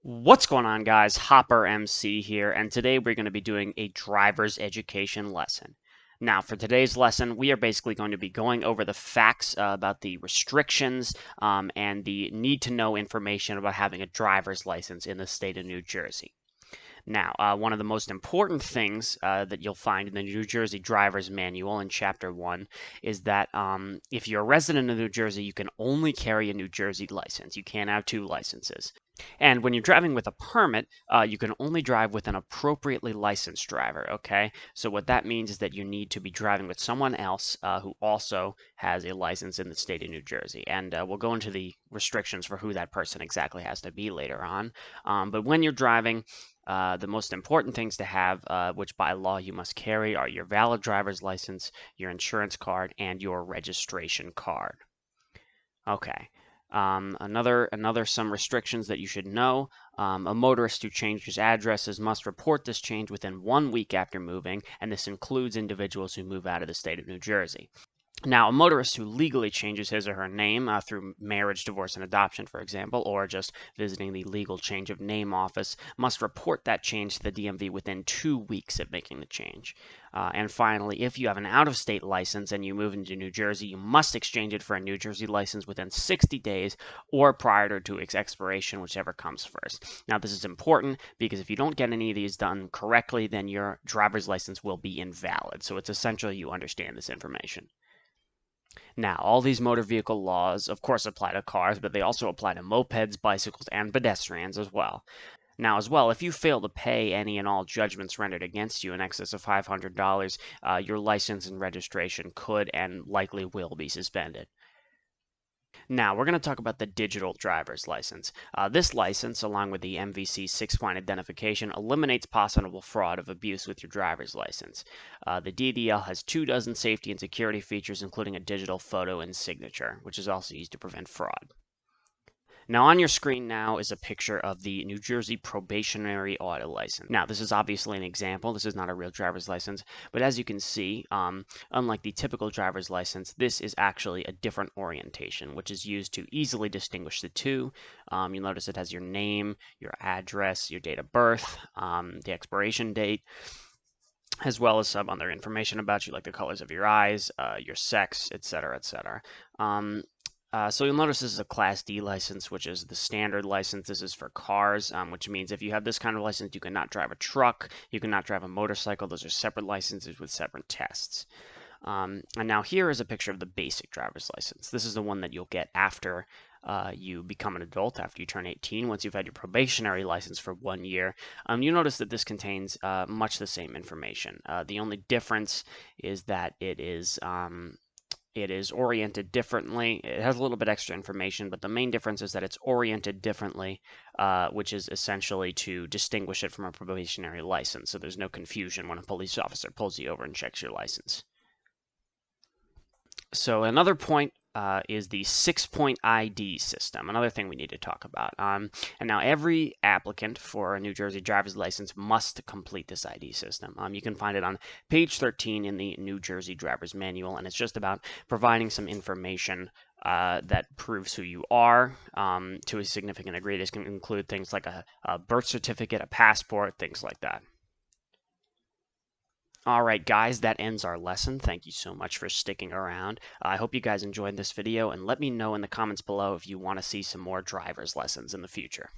What's going on, guys? Hopper MC here, and today we're going to be doing a driver's education lesson. Now, for today's lesson, we are basically going to be going over the facts about the restrictions and the need-to-know information about having a driver's license in the state of New Jersey. Now, one of the most important things that you'll find in the New Jersey Driver's Manual in Chapter 1 is that if you're a resident of New Jersey, you can only carry a New Jersey license. You can't have two licenses. And when you're driving with a permit, you can only drive with an appropriately licensed driver, okay? So what that means is that you need to be driving with someone else who also has a license in the state of New Jersey. And we'll go into the restrictions for who that person exactly has to be later on. But when you're driving, the most important things to have, which by law you must carry, are your valid driver's license, your insurance card, and your registration card. Okay. Another some restrictions that you should know. A motorist who changes addresses must report this change within 1 week after moving, and this includes individuals who move out of the state of New Jersey. Now, a motorist who legally changes his or her name through marriage, divorce, and adoption, for example, or just visiting the legal change of name office, must report that change to the DMV within 2 weeks of making the change. And finally, if you have an out-of-state license and you move into New Jersey, you must exchange it for a New Jersey license within 60 days or prior to its expiration, whichever comes first. Now, this is important because if you don't get any of these done correctly, then your driver's license will be invalid. So it's essential you understand this information. Now, all these motor vehicle laws, of course, apply to cars, but they also apply to mopeds, bicycles, and pedestrians as well. Now, as well, if you fail to pay any and all judgments rendered against you in excess of $500, your license and registration could and likely will be suspended. Now, we're going to talk about the digital driver's license. This license, along with the MVC 6-point identification, eliminates possible fraud of abuse with your driver's license. The DDL has 24 safety and security features, including a digital photo and signature, which is also used to prevent fraud. Now on your screen now is a picture of the New Jersey probationary auto license. Now this is obviously an example. This is not a real driver's license, but as you can see, unlike the typical driver's license, this is actually a different orientation, which is used to easily distinguish the two. You'll notice it has your name, your address, your date of birth, the expiration date, as well as some other information about you, like the colors of your eyes, your sex, etc., etc. So you'll notice this is a Class D license, which is the standard license. This is for cars, which means if you have this kind of license, you cannot drive a truck, you cannot drive a motorcycle. Those are separate licenses with separate tests. And now here is a picture of the basic driver's license. This is the one that you'll get after you become an adult, after you turn 18. Once you've had your probationary license for 1 year, you notice that this contains much the same information. The only difference is that it is oriented differently. It has a little bit extra information, but the main difference is that it's oriented differently, which is essentially to distinguish it from a probationary license. So there's no confusion when a police officer pulls you over and checks your license. So another point is the 6-point ID system, another thing we need to talk about. And now every applicant for a New Jersey driver's license must complete this ID system. You can find it on page 13 in the New Jersey Driver's Manual, and it's just about providing some information that proves who you are to a significant degree. This can include things like a birth certificate, a passport, things like that. All right, guys, that ends our lesson. Thank you so much for sticking around. I hope you guys enjoyed this video, and let me know in the comments below if you want to see some more driver's lessons in the future.